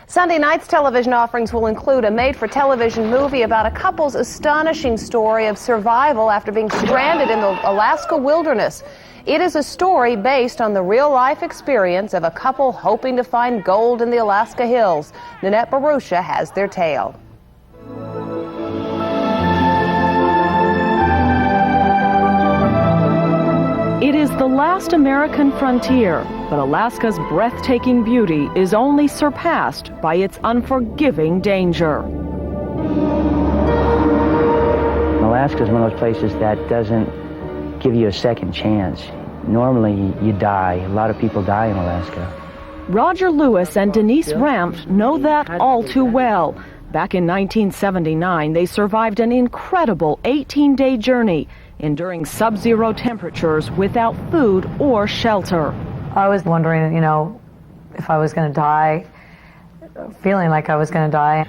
Sunday night's television offerings will include a made-for-television movie about a couple's astonishing story of survival after being stranded in the Alaska wilderness. It is a story based on the real-life experience of a couple hoping to find gold in the Alaska hills. Nanette Barusha has their tale. It is the last American frontier, but Alaska's breathtaking beauty is only surpassed by its unforgiving danger. Alaska is one of those places that doesn't give you a second chance. Normally, you die. A lot of people die in Alaska. Roger Lewis and Denise Rampt know that all too well. Back in 1979, they survived an incredible 18-day journey, enduring sub-zero temperatures without food or shelter. I was wondering, if I was going to die, feeling like I was going to die.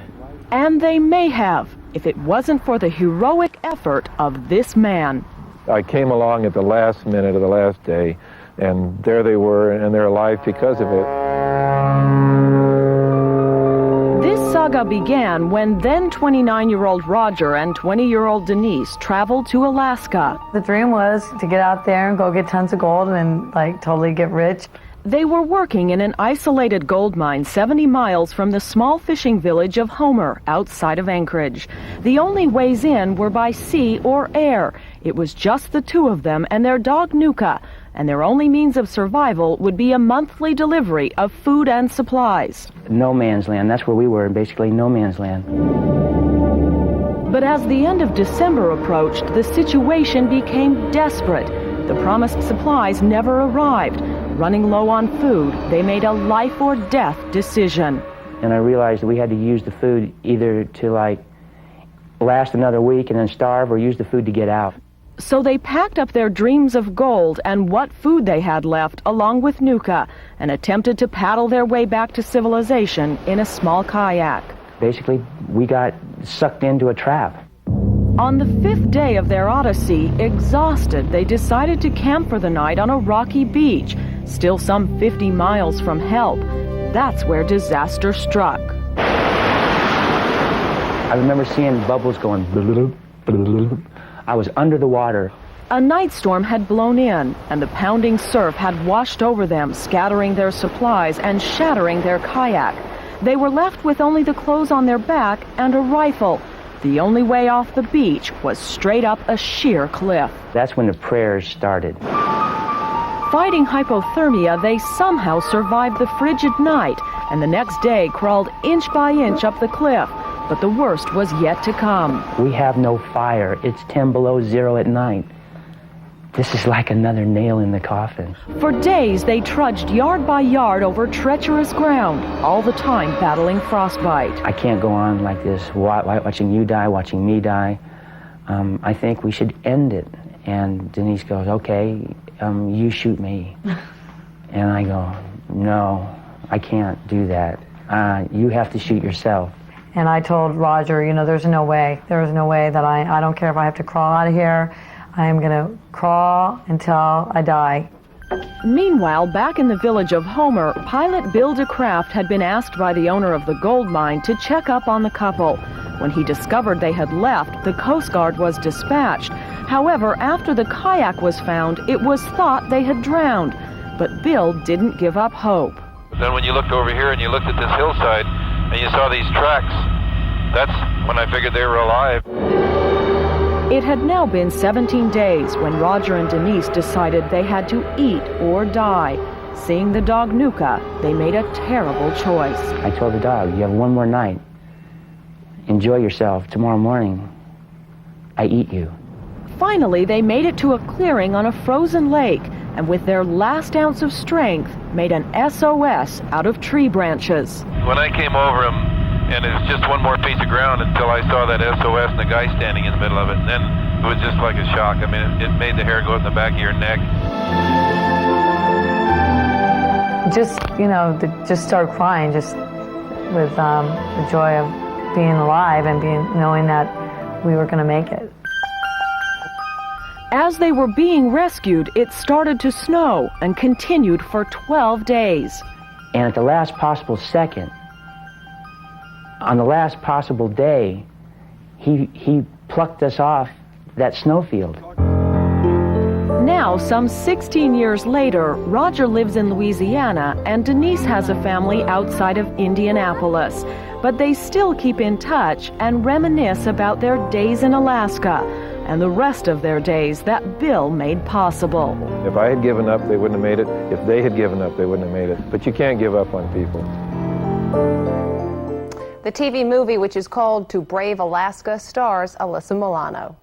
And they may have, if it wasn't for the heroic effort of this man. I came along at the last minute of the last day, and there they were, and they're alive because of it. This saga began when then 29-year-old Roger and 20-year-old Denise traveled to Alaska. The dream was to get out there and go get tons of gold and totally get rich. They were working in an isolated gold mine 70 miles from the small fishing village of Homer, outside of Anchorage. The only ways in were by sea or air. It was just the two of them and their dog Nuka, and their only means of survival would be a monthly delivery of food and supplies. No man's land. That's where we were, basically no man's land. But as the end of December approached, the situation became desperate. The promised supplies never arrived. Running low on food, they made a life or death decision. And I realized that we had to use the food either to last another week and then starve, or use the food to get out. So they packed up their dreams of gold and what food they had left along with Nuka and attempted to paddle their way back to civilization in a small kayak. Basically, we got sucked into a trap. On the 5th day of their odyssey, exhausted, they decided to camp for the night on a rocky beach, still some 50 miles from help. That's where disaster struck. I remember seeing bubbles going. I was under the water. A night storm had blown in, and the pounding surf had washed over them, scattering their supplies and shattering their kayak. They were left with only the clothes on their back and a rifle. The only way off the beach was straight up a sheer cliff. That's when the prayers started. Fighting hypothermia, they somehow survived the frigid night, and the next day crawled inch by inch up the cliff. But the worst was yet to come. We have no fire. It's 10 below zero at night. This is like another nail in the coffin. For days, they trudged yard by yard over treacherous ground, all the time battling frostbite. I can't go on like this, watching you die, watching me die. I think we should end it. And Denise goes, okay, you shoot me. And I go, no, I can't do that. You have to shoot yourself. And I told Roger, there's no way. There is no way that I don't care if I have to crawl out of here. I am going to crawl until I die. Meanwhile, back in the village of Homer, pilot Bill DeCraft had been asked by the owner of the gold mine to check up on the couple. When he discovered they had left, the Coast Guard was dispatched. However, after the kayak was found, it was thought they had drowned. But Bill didn't give up hope. Then when you looked over here and you looked at this hillside and you saw these tracks, that's when I figured they were alive. It had now been 17 days when Roger and Denise decided they had to eat or die. Seeing the dog Nuka, they made a terrible choice. I told the dog, you have one more night. Enjoy yourself. Tomorrow morning, I eat you. Finally, they made it to a clearing on a frozen lake, and with their last ounce of strength, made an SOS out of tree branches. When I came over him, and it's just one more piece of ground until I saw that SOS and the guy standing in the middle of it. And then it was just like a shock. I mean, it made the hair go up the back of your neck. Just, just start crying, just with the joy of being alive and knowing that we were going to make it. As they were being rescued, it started to snow and continued for 12 days. And at the last possible second, on the last possible day, he plucked us off that snowfield. Now, some 16 years later, Roger lives in Louisiana and Denise has a family outside of Indianapolis. But they still keep in touch and reminisce about their days in Alaska and the rest of their days that Bill made possible. If I had given up, they wouldn't have made it. If they had given up, they wouldn't have made it. But you can't give up on people. The TV movie, which is called To Brave Alaska, stars Alyssa Milano.